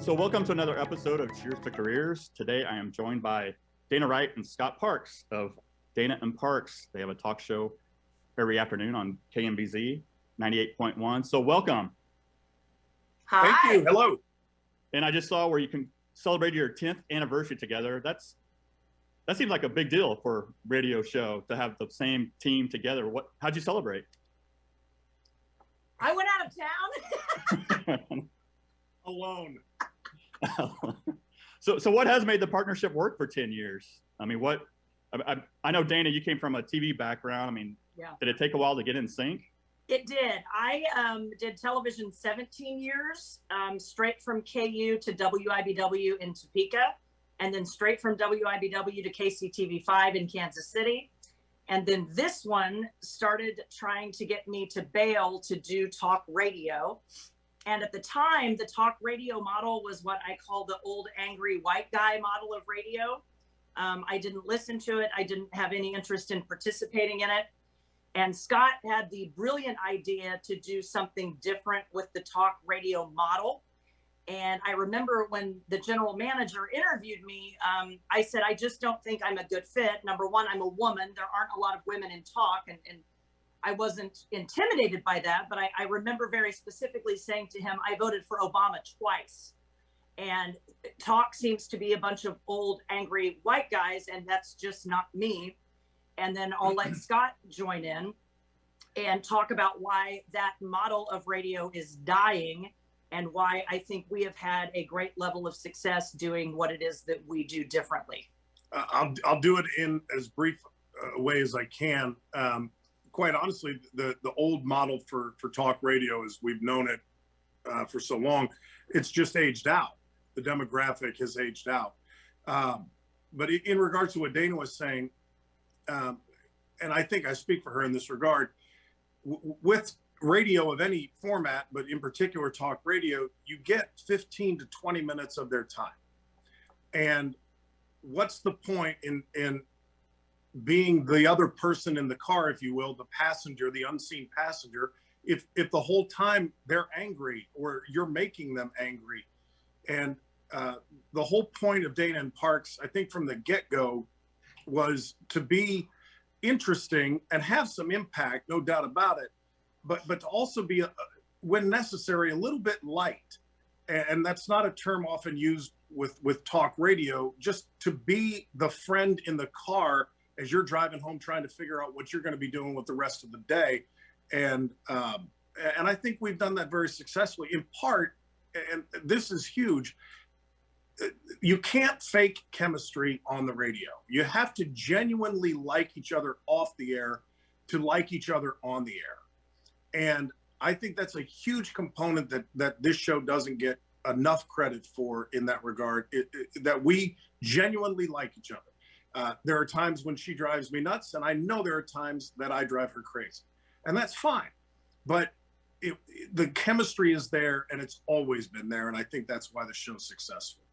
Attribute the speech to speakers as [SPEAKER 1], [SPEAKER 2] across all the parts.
[SPEAKER 1] So welcome to another episode of Cheers to Careers. Today I am joined by Dana Wright and Scott Parks of Dana and Parks. They have a talk show every afternoon on KMBZ 98.1. So welcome.
[SPEAKER 2] Hi.
[SPEAKER 3] Thank you. Hello.
[SPEAKER 1] And I just saw where you can celebrate your 10th anniversary together. That seems like a big deal for a radio show to have the same team together. How'd you celebrate?
[SPEAKER 2] I went out of town.
[SPEAKER 3] Alone.
[SPEAKER 1] So what has made the partnership work for 10 years? I mean, I know, Dana, you came from a TV background. I mean,
[SPEAKER 2] Yeah.
[SPEAKER 1] Did it take a while to get in sync?
[SPEAKER 2] It did. I did television 17 years, straight from KU to WIBW in Topeka, and then straight from WIBW to KCTV5 in Kansas City. And then this one started trying to get me to bail to do talk radio. And at the time, the talk radio model was what I call the old angry white guy model of radio. I didn't listen to it. I didn't have any interest in participating in it. And Scott had the brilliant idea to do something different with the talk radio model. And I remember when the general manager interviewed me, I said, I just don't think I'm a good fit. Number one, I'm a woman. There aren't a lot of women in talk. And I wasn't intimidated by that. But I remember very specifically saying to him, I voted for Obama twice. And talk seems to be a bunch of old, angry white guys. And that's just not me. And then I'll let Scott join in and talk about why that model of radio is dying and why I think we have had a great level of success doing what it is that we do differently.
[SPEAKER 3] I'll do it in as brief a way as I can. Quite honestly, the old model for talk radio, as we've known it for so long, it's just aged out. The demographic has aged out. But in regards to what Dana was saying, and I think I speak for her in this regard, with radio of any format, but in particular talk radio, you get 15 to 20 minutes of their time. And what's the point in being the other person in the car, if you will, the passenger, the unseen passenger, if the whole time they're angry or you're making them angry? And the whole point of Dana and Parks, I think from the get-go, was to be interesting and have some impact, no doubt about it, but to also be, when necessary, a little bit light. And that's not a term often used with talk radio, just to be the friend in the car as you're driving home trying to figure out what you're going to be doing with the rest of the day. And I think we've done that very successfully, in part, and this is huge, you can't fake chemistry on the radio. You have to genuinely like each other off the air to like each other on the air. And I think that's a huge component that this show doesn't get enough credit for in that regard, that we genuinely like each other. There are times when she drives me nuts, and I know there are times that I drive her crazy. And that's fine. But the chemistry is there, and it's always been there. And I think that's why the show's successful.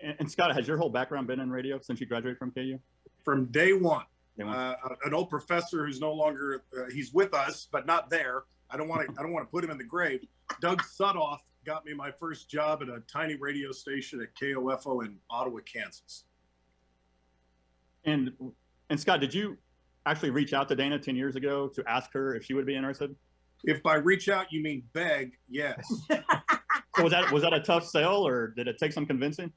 [SPEAKER 1] And Scott, has your whole background been in radio since you graduated from KU?
[SPEAKER 3] From day one. An old professor who's no longer, he's with us, but not there. I don't want to put him in the grave. Doug Sudoff got me my first job at a tiny radio station at KOFO in Ottawa, Kansas.
[SPEAKER 1] And Scott, did you actually reach out to Dana 10 years ago to ask her if she would be interested?
[SPEAKER 3] If by reach out you mean beg, yes.
[SPEAKER 1] So was that a tough sell, or did it take some convincing?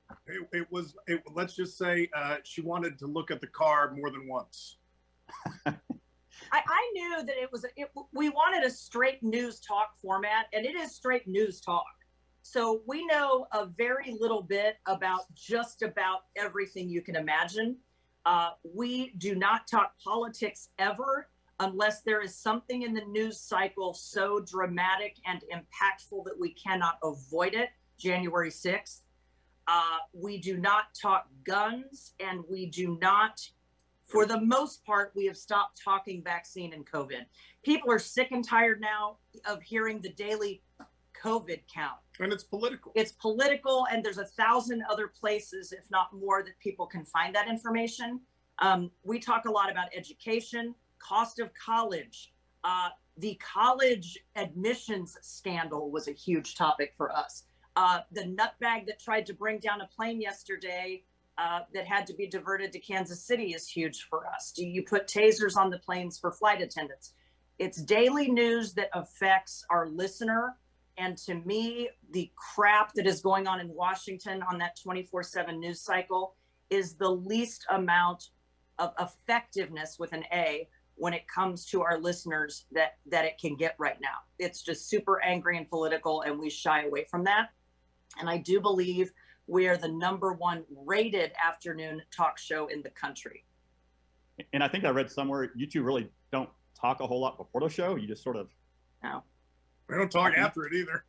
[SPEAKER 3] Let's just say she wanted to look at the car more than once.
[SPEAKER 2] I knew that we wanted a straight news talk format, and it is straight news talk. So we know a very little bit about just about everything you can imagine. We do not talk politics ever unless there is something in the news cycle so dramatic and impactful that we cannot avoid it. January 6th. We do not talk guns, and we do not, for the most part, we have stopped talking vaccine and COVID. People are sick and tired now of hearing the daily COVID count.
[SPEAKER 3] And it's political.
[SPEAKER 2] It's political, and there's 1,000 other places, if not more, that people can find that information. We talk a lot about education, cost of college. The college admissions scandal was a huge topic for us. The nutbag that tried to bring down a plane yesterday that had to be diverted to Kansas City is huge for us. Do you put tasers on the planes for flight attendants? It's daily news that affects our listener. And to me, the crap that is going on in Washington on that 24/7 news cycle is the least amount of effectiveness with an A when it comes to our listeners that it can get right now. It's just super angry and political, and we shy away from that. And I do believe we are the #1 rated afternoon talk show in the country.
[SPEAKER 1] And I think I read somewhere you two really don't talk a whole lot before the show. You just sort of.
[SPEAKER 2] No.
[SPEAKER 3] We don't talk after it either.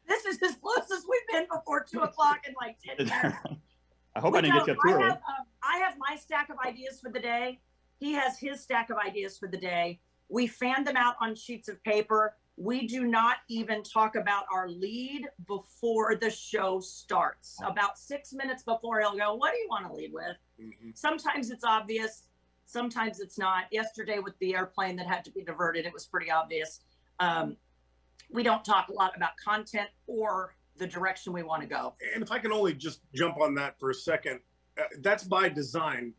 [SPEAKER 2] This is as close as we've been before 2 o'clock in like 10 years.
[SPEAKER 1] I hope I didn't get you up too early.
[SPEAKER 2] I have my stack of ideas for the day. He has his stack of ideas for the day. We fan them out on sheets of paper. We do not even talk about our lead before the show starts. About 6 minutes before, he'll go, what do you want to lead with? Mm-hmm. Sometimes it's obvious. Sometimes it's not. Yesterday with the airplane that had to be diverted, it was pretty obvious. We don't talk a lot about content or the direction we want to go.
[SPEAKER 3] And if I can only just jump on that for a second, that's by design.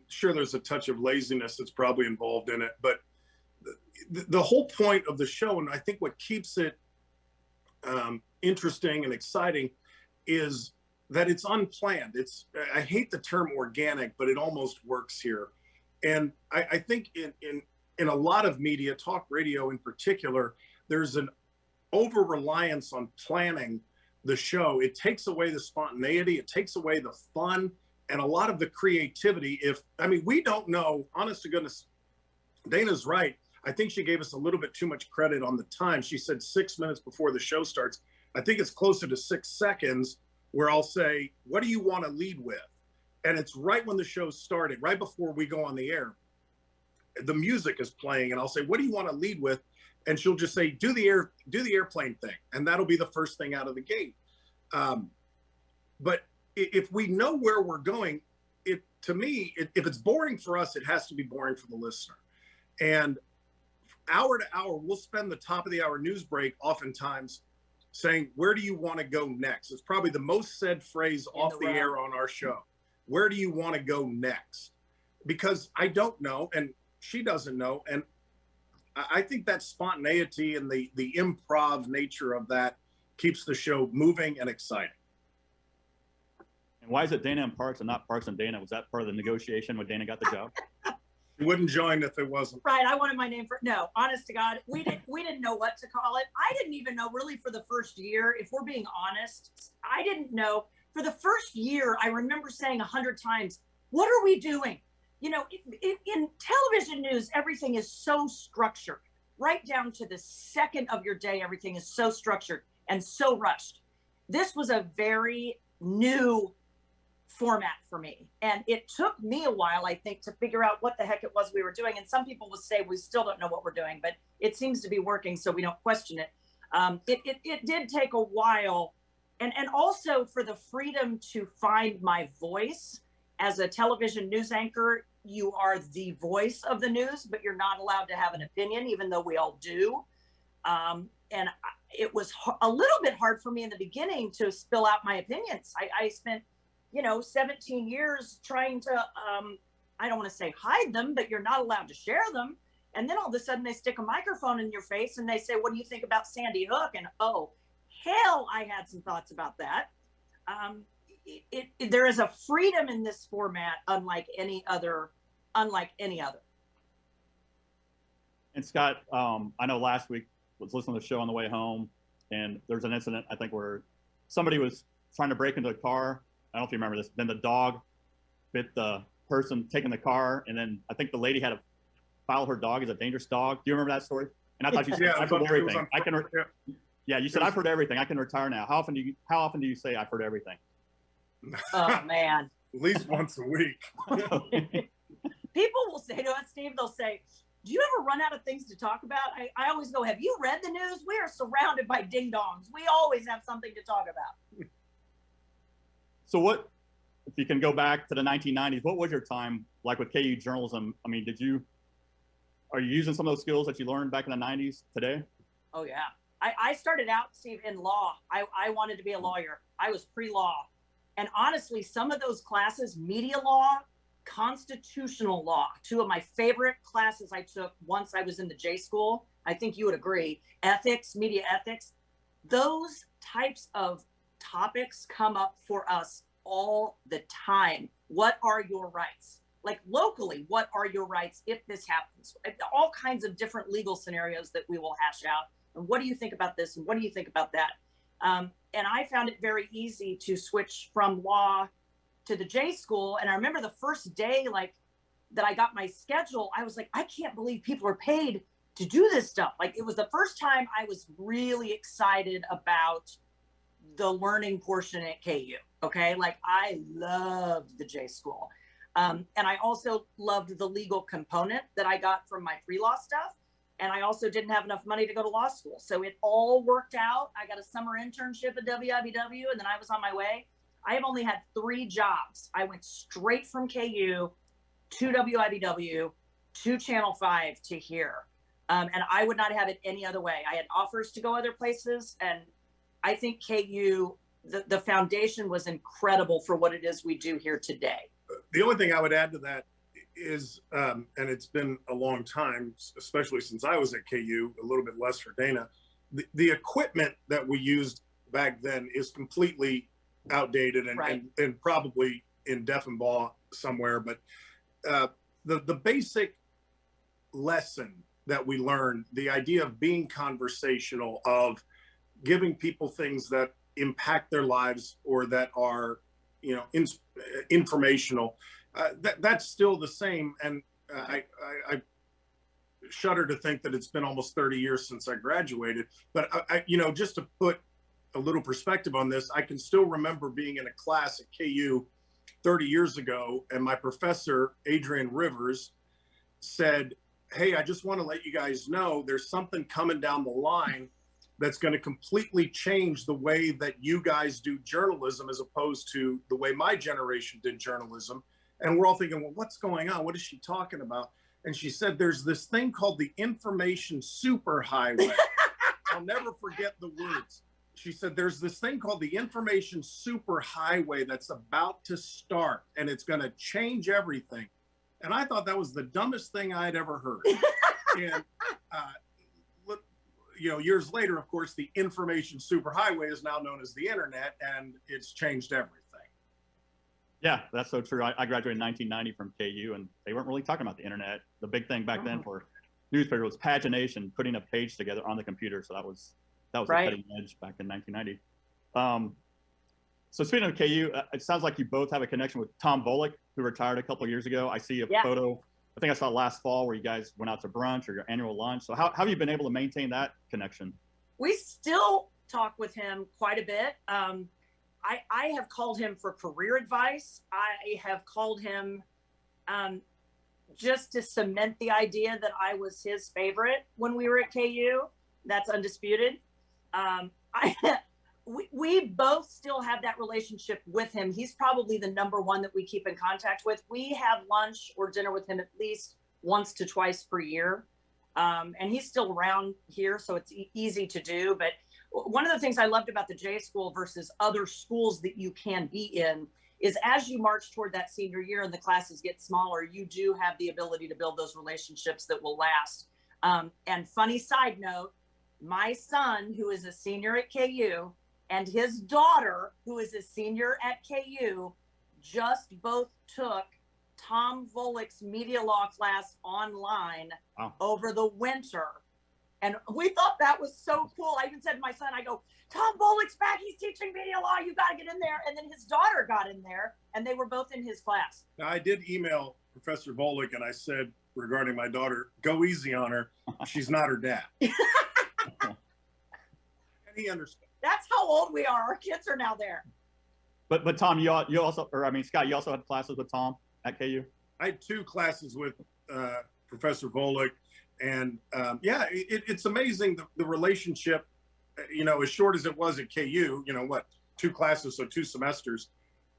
[SPEAKER 3] Sure, there's a touch of laziness that's probably involved in it, but the whole point of the show, and I think what keeps it interesting and exciting, is that it's unplanned. I hate the term organic, but it almost works here. And I think in a lot of media, talk radio in particular, there's an over-reliance on planning the show. It takes away the spontaneity, it takes away the fun, and a lot of the creativity. We don't know, honest to goodness, Dana's right. I think she gave us a little bit too much credit on the time. She said 6 minutes before the show starts. I think it's closer to 6 seconds where I'll say, what do you want to lead with? And it's right when the show started, right before we go on the air. The music is playing, and I'll say, what do you want to lead with? And she'll just say, do the airplane thing. And that'll be the first thing out of the gate. But if we know where we're going, to me, if it's boring for us, it has to be boring for the listener. And hour to hour, we'll spend the top of the hour news break oftentimes saying, where do you want to go next? It's probably the most said phrase off the air on our show. Where do you want to go next? Because I don't know, and she doesn't know. And I think that spontaneity and the improv nature of that keeps the show moving and exciting.
[SPEAKER 1] And why is it Dana and Parks and not Parks and Dana? Was that part of the negotiation when Dana got the job?
[SPEAKER 3] She wouldn't join if it wasn't.
[SPEAKER 2] Right. I wanted my name no, honest to God, we didn't know what to call it. I didn't even know really for the first year, if we're being honest, I didn't know. For the first year, I remember saying 100 times, what are we doing? In television news, everything is so structured, right down to the second of your day. Everything is so structured and so rushed. This was a very new format for me. And it took me a while, I think, to figure out what the heck it was we were doing. And some people will say we still don't know what we're doing, but it seems to be working, so we don't question it. It did take a while. And also for the freedom to find my voice. As a television news anchor, you are the voice of the news, but you're not allowed to have an opinion, even though we all do. And it was a little bit hard for me in the beginning to spill out my opinions. I spent 17 years trying to, I don't want to say hide them, but you're not allowed to share them. And then all of a sudden they stick a microphone in your face and they say, what do you think about Sandy Hook? And oh, hell, I had some thoughts about that. There is a freedom in this format unlike any other.
[SPEAKER 1] And Scott, I know last week was listening to the show on the way home, and there's an incident, I think, where somebody was trying to break into a car. I don't know if you remember this. Then the dog bit the person taking the car, and then I think the lady had to file her dog as a dangerous dog. Do you remember that story? And I thought you said, I've heard everything. Yeah, you said, I've heard everything. I can retire now. How often do you say I've heard everything?
[SPEAKER 2] Oh, man.
[SPEAKER 3] At least once a week.
[SPEAKER 2] People will say to us, Steve, they'll say, do you ever run out of things to talk about? I always go, have you read the news? We are surrounded by ding-dongs. We always have something to talk about.
[SPEAKER 1] So what, if you can go back to the 1990s, what was your time like with KU journalism? I mean, are you using some of those skills that you learned back in the 90s today?
[SPEAKER 2] Oh yeah. I started out, Steve, in law. I wanted to be a lawyer. I was pre-law. And honestly, some of those classes, media law, constitutional law, two of my favorite classes I took once I was in the J school, I think you would agree, ethics, media ethics, those types of topics come up for us all the time. What are your rights? Like locally, what are your rights if this happens? All kinds of different legal scenarios that we will hash out. And what do you think about this? And what do you think about that? And I found it very easy to switch from law to the J school. And I remember the first day, like that I got my schedule, I was like, I can't believe people are paid to do this stuff. Like it was the first time I was really excited about the learning portion at KU. Okay. Like I loved the J school. And I also loved the legal component that I got from my pre-law stuff. And I also didn't have enough money to go to law school. So it all worked out. I got a summer internship at WIBW, and then I was on my way. I have only had 3 jobs. I went straight from KU to WIBW, to Channel 5, to here. And I would not have it any other way. I had offers to go other places. And I think KU, the foundation was incredible for what it is we do here today.
[SPEAKER 3] The only thing I would add to that is, and it's been a long time, especially since I was at KU, a little bit less for Dana, the equipment that we used back then is completely outdated and,
[SPEAKER 2] Right.
[SPEAKER 3] and probably in deaf and ball somewhere. But the basic lesson that we learned, the idea of being conversational, of giving people things that impact their lives or that are, you know, informational, that's still the same. And I shudder to think that it's been almost 30 years since I graduated. But I, you know, just to put a little perspective on this, I can still remember being in a class at KU 30 years ago, and my professor, Adrian Rivers, said, hey, I just want to let you guys know there's something coming down the line that's going to completely change the way that you guys do journalism as opposed to the way my generation did journalism. And we're all thinking, well, what's going on? What is she talking about? And she said, there's this thing called the information superhighway. I'll never forget the words. She said, there's this thing called the information superhighway that's about to start, and it's going to change everything. And I thought that was the dumbest thing I'd ever heard. And, you know, years later, of course, the information superhighway is now known as the internet, and it's changed everything.
[SPEAKER 1] Yeah, that's so true. I graduated in 1990 from KU, and they weren't really talking about the internet. The big thing back then for newspaper was pagination, putting a page together on the computer. So that was
[SPEAKER 2] Right.
[SPEAKER 1] the cutting edge back in 1990. So speaking of KU, it sounds like you both have a connection with Tom Volek, who retired a couple of years ago. I see a photo, I think I saw last fall, where you guys went out to brunch or your annual lunch. So how have you been able to maintain that connection?
[SPEAKER 2] We still talk with him quite a bit. I have called him for career advice. I have called him just to cement the idea that I was his favorite when we were at KU. That's undisputed. We both still have that relationship with him. He's probably the number one that we keep in contact with. We have lunch or dinner with him at least once to twice per year. And he's still around here, so it's easy to do. But one of the things I loved about the J School versus other schools that you can be in is as you march toward that senior year and the classes get smaller, you do have the ability to build those relationships that will last. And funny side note, my son, who is a senior at KU, and his daughter, who is a senior at KU, just both took Tom Volek's media law class online over the winter. And we thought that was so cool. I even said to my son, I go, Tom Volek's back. He's teaching media law. You got to get in there. And then his daughter got in there, and they were both in his class.
[SPEAKER 3] Now, I did email Professor Volek, and I said regarding my daughter, go easy on her. She's not her dad. And he understood.
[SPEAKER 2] That's how old we are. Our kids are now there.
[SPEAKER 1] But Tom, you also, or I mean, Scott, you also had classes with Tom at KU?
[SPEAKER 3] I had 2 classes with Professor Volek. And yeah, it's amazing the relationship, you know, as short as it was at KU, you know, what, 2 classes, so 2 semesters.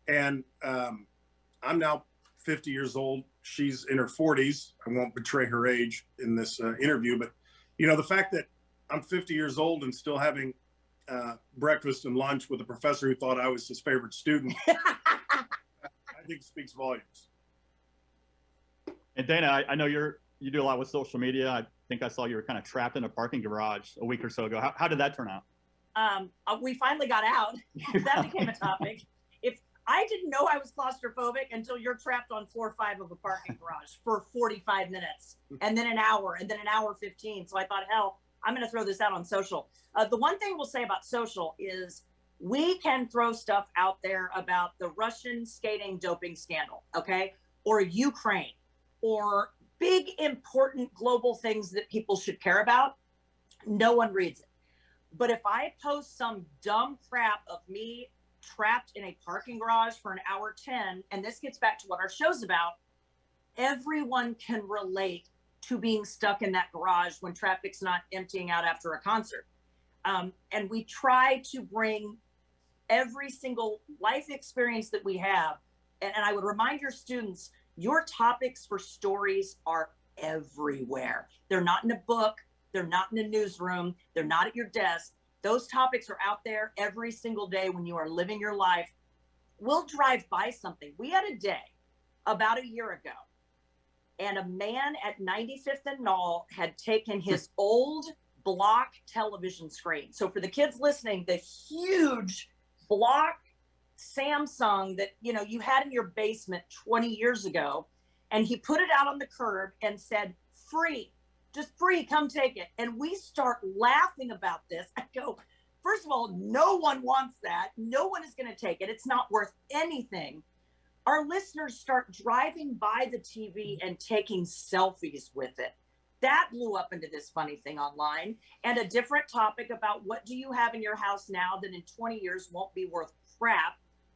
[SPEAKER 3] And I'm now 50 years old. She's in her 40s. I won't betray her age in this interview, but, you know, the fact that I'm 50 years old and still having breakfast and lunch with a professor who thought I was his favorite student. I think speaks volumes.
[SPEAKER 1] And Dana, I know you do a lot with social media. I think I saw you were kind of trapped in a parking garage a week or so ago. How did that turn out?
[SPEAKER 2] We finally got out. That became a topic. If I didn't know I was claustrophobic until you're trapped on floor 5 of a parking garage for 45 minutes and then an hour and then an hour 15. So I thought, hell, I'm going to throw this out on social. The one thing we'll say about social is we can throw stuff out there about the Russian skating doping scandal, okay? Or Ukraine, or big, important global things that people should care about. No one reads it. But if I post some dumb crap of me trapped in a parking garage for an hour 10, and this gets back to what our show's about, everyone can relate to being stuck in that garage when traffic's not emptying out after a concert. And we try to bring every single life experience that we have. And I would remind your students, your topics for stories are everywhere. They're not in a book. They're not in a newsroom. They're not at your desk. Those topics are out there every single day when you are living your life. We'll drive by something. We had a day about a year ago, and a man at 95th and Knoll had taken his old block television screen. So for the kids listening, the huge block Samsung that you had in your basement 20 years ago, and he put it out on the curb and said, free, just free, come take it. And we start laughing about this. I go, first of all, no one wants that. No one is going to take it. It's not worth anything. Our listeners start driving by the TV and taking selfies with it. That blew up into this funny thing online. And a different topic about what do you have in your house now that in 20 years won't be worth crap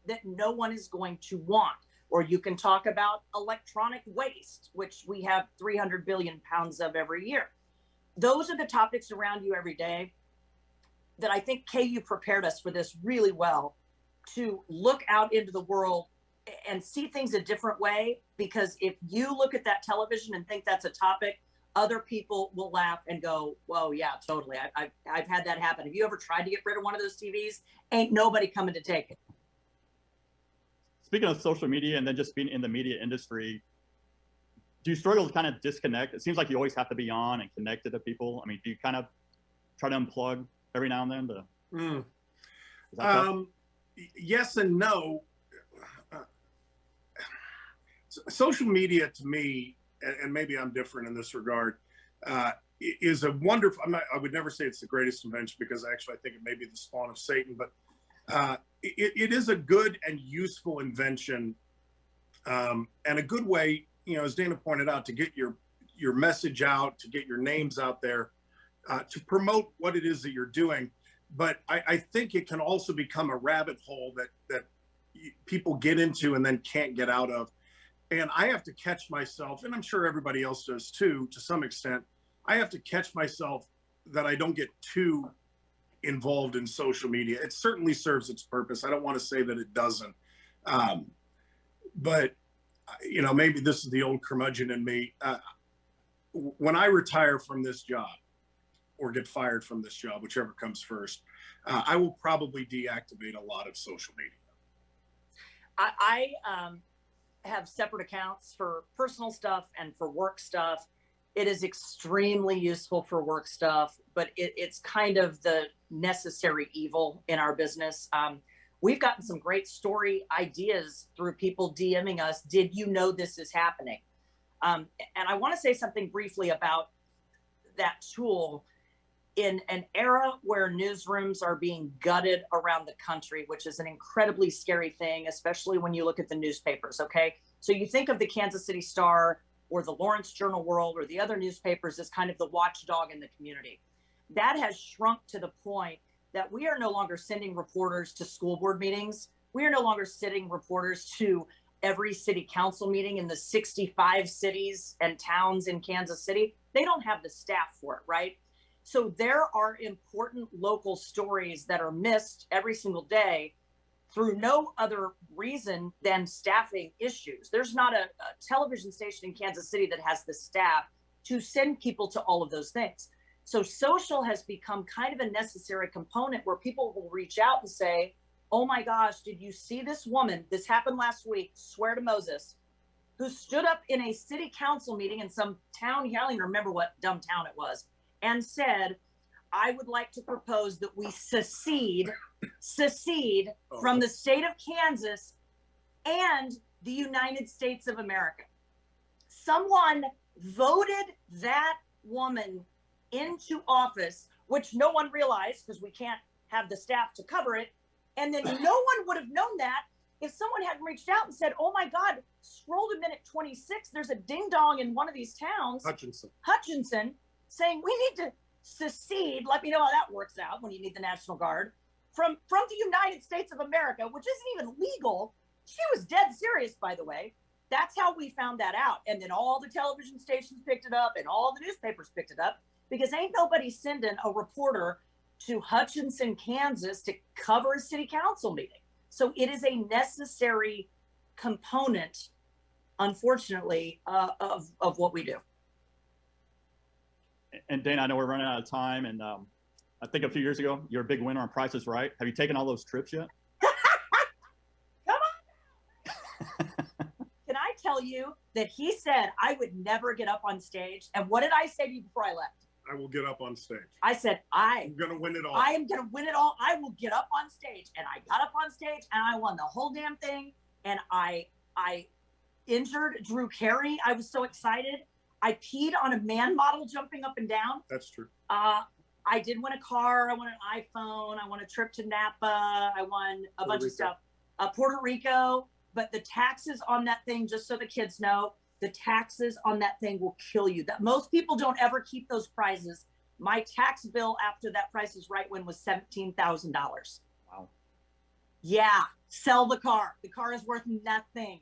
[SPEAKER 2] that no one is going to want. Or you can talk about electronic waste, which we have 300 billion pounds of every year. Those are the topics around you every day that I think KU prepared us for this really well, to look out into the world and see things a different way. Because if you look at that television and think that's a topic, other people will laugh and go, whoa, yeah, totally. I've had that happen. Have you ever tried to get rid of one of those TVs? Ain't nobody coming to take it.
[SPEAKER 1] Speaking of social media and then just being in the media industry, do you struggle to kind of disconnect? It seems like you always have to be on and connected to people. I mean, do you kind of try to unplug every now and then?
[SPEAKER 3] Yes and no. Social media to me, and maybe I'm different in this regard, is a wonderful, I would never say it's the greatest invention, because actually I think it may be the spawn of Satan, but it is a good and useful invention, and a good way, as Dana pointed out, to get your message out, to get your names out there, to promote what it is that you're doing. But I think it can also become a rabbit hole that people get into and then can't get out of. And I have to catch myself, and I'm sure everybody else does too, to some extent. I have to catch myself that I don't get too involved in social media. It certainly serves its purpose. I don't want to say that it doesn't. But, maybe this is the old curmudgeon in me. When I retire from this job or get fired from this job, whichever comes first, I will probably deactivate a lot of social media.
[SPEAKER 2] I have separate accounts for personal stuff and for work stuff. It is extremely useful for work stuff, but it's kind of the necessary evil in our business. We've gotten some great story ideas through people DMing us. Did you know this is happening? And I want to say something briefly about that tool. In an era where newsrooms are being gutted around the country, which is an incredibly scary thing, especially when you look at the newspapers, okay? So you think of the Kansas City Star or the Lawrence Journal World or the other newspapers as kind of the watchdog in the community. That has shrunk to the point that we are no longer sending reporters to school board meetings. We are no longer sending reporters to every city council meeting in the 65 cities and towns in Kansas City. They don't have the staff for it, right? So there are important local stories that are missed every single day through no other reason than staffing issues. There's not a television station in Kansas City that has the staff to send people to all of those things. So social has become kind of a necessary component where people will reach out and say, oh my gosh, did you see this woman? This happened last week, swear to Moses, who stood up in a city council meeting in some town, I don't even remember what dumb town it was, and said, I would like to propose that we secede from the state of Kansas and the United States of America. Someone voted that woman into office, which no one realized because we can't have the staff to cover it. And then no one would have known that if someone hadn't reached out and said, oh my God, scroll to minute 26, there's a ding dong in one of these towns, Hutchinson, saying we need to secede. Let me know how that works out when you need the National Guard from the United States of America, which isn't even legal. She was dead serious, by the way. That's how we found that out. And then all the television stations picked it up and all the newspapers picked it up because ain't nobody sending a reporter to Hutchinson, Kansas to cover a city council meeting. So it is a necessary component, unfortunately, of what we do.
[SPEAKER 1] And Dana, I know we're running out of time, and I think a few years ago, you were a big winner on Price is Right. Have you taken all those trips yet?
[SPEAKER 2] Come on. Can I tell you that he said I would never get up on stage? And what did I say to you before I left?
[SPEAKER 3] I will get up on stage.
[SPEAKER 2] I said, I'm
[SPEAKER 3] going to win it all.
[SPEAKER 2] I am going to win it all. I will get up on stage. And I got up on stage and I won the whole damn thing. And I injured Drew Carey. I was so excited. I peed on a man model jumping up and down.
[SPEAKER 3] That's true.
[SPEAKER 2] I did win a car. I won an iPhone. I won a trip to Napa. I won a bunch of stuff. Puerto Rico. But the taxes on that thing, just so the kids know, the taxes on that thing will kill you. That most people don't ever keep those prizes. My tax bill after that Price is Right win was $17,000.
[SPEAKER 1] Wow.
[SPEAKER 2] Yeah, sell the car. The car is worth nothing.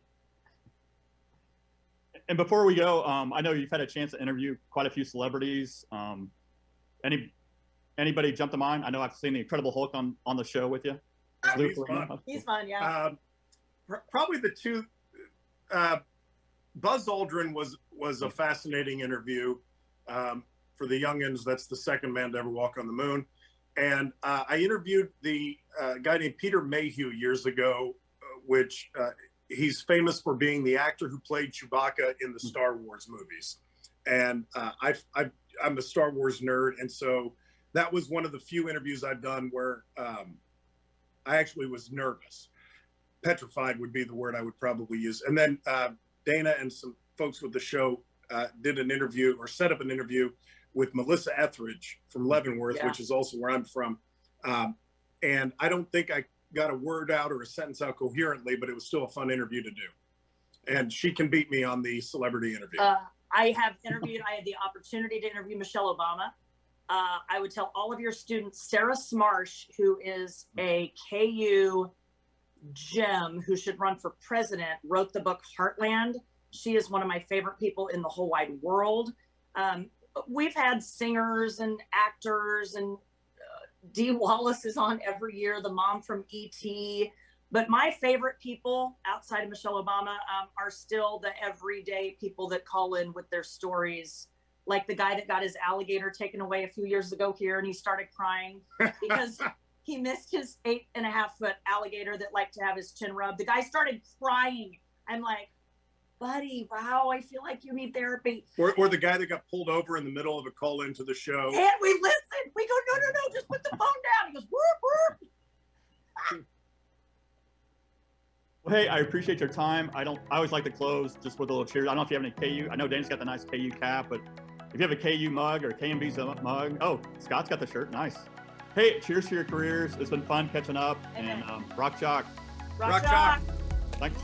[SPEAKER 1] And before we go, I know you've had a chance to interview quite a few celebrities. Anybody jump to mind? I know I've seen the Incredible Hulk on the show with you.
[SPEAKER 2] He's fun, yeah.
[SPEAKER 3] Probably the two. Buzz Aldrin was a fascinating interview. For the youngins, that's the second man to ever walk on the moon. And I interviewed the guy named Peter Mayhew years ago, which he's famous for being the actor who played Chewbacca in the Star Wars movies. And I'm a Star Wars nerd. And so that was one of the few interviews I've done where I actually was nervous. Petrified would be the word I would probably use. And then Dana and some folks with the show did an interview or set up an interview with Melissa Etheridge from Leavenworth, which is also where I'm from. And I don't think I got a word out or a sentence out coherently, but it was still a fun interview to do. And she can beat me on the celebrity interview.
[SPEAKER 2] I had the opportunity to interview Michelle Obama. I would tell all of your students, Sarah Smarsh, who is a KU gem who should run for president, wrote the book Heartland. She is one of my favorite people in the whole wide world. We've had singers and actors, and Dee Wallace is on every year, the mom from E.T. But my favorite people outside of Michelle Obama are still the everyday people that call in with their stories. Like the guy that got his alligator taken away a few years ago here, and he started crying because he missed his 8.5-foot alligator that liked to have his chin rubbed. The guy started crying. I'm like, buddy, wow, I feel like you need therapy.
[SPEAKER 3] Or the guy that got pulled over in the middle of a call into the show.
[SPEAKER 2] And we listen. We go, no, just put the phone down. He goes, whoop, whoop.
[SPEAKER 1] Well, hey, I appreciate your time. I always like to close just with a little cheers. I don't know if you have any KU. I know Dana's got the nice KU cap, but if you have a KU mug or a KMB's mug, oh, Scott's got the shirt. Nice. Hey, cheers to your careers. It's been fun catching up.
[SPEAKER 2] Amen.
[SPEAKER 1] And rock chalk.
[SPEAKER 2] Rock chalk.
[SPEAKER 1] Thanks.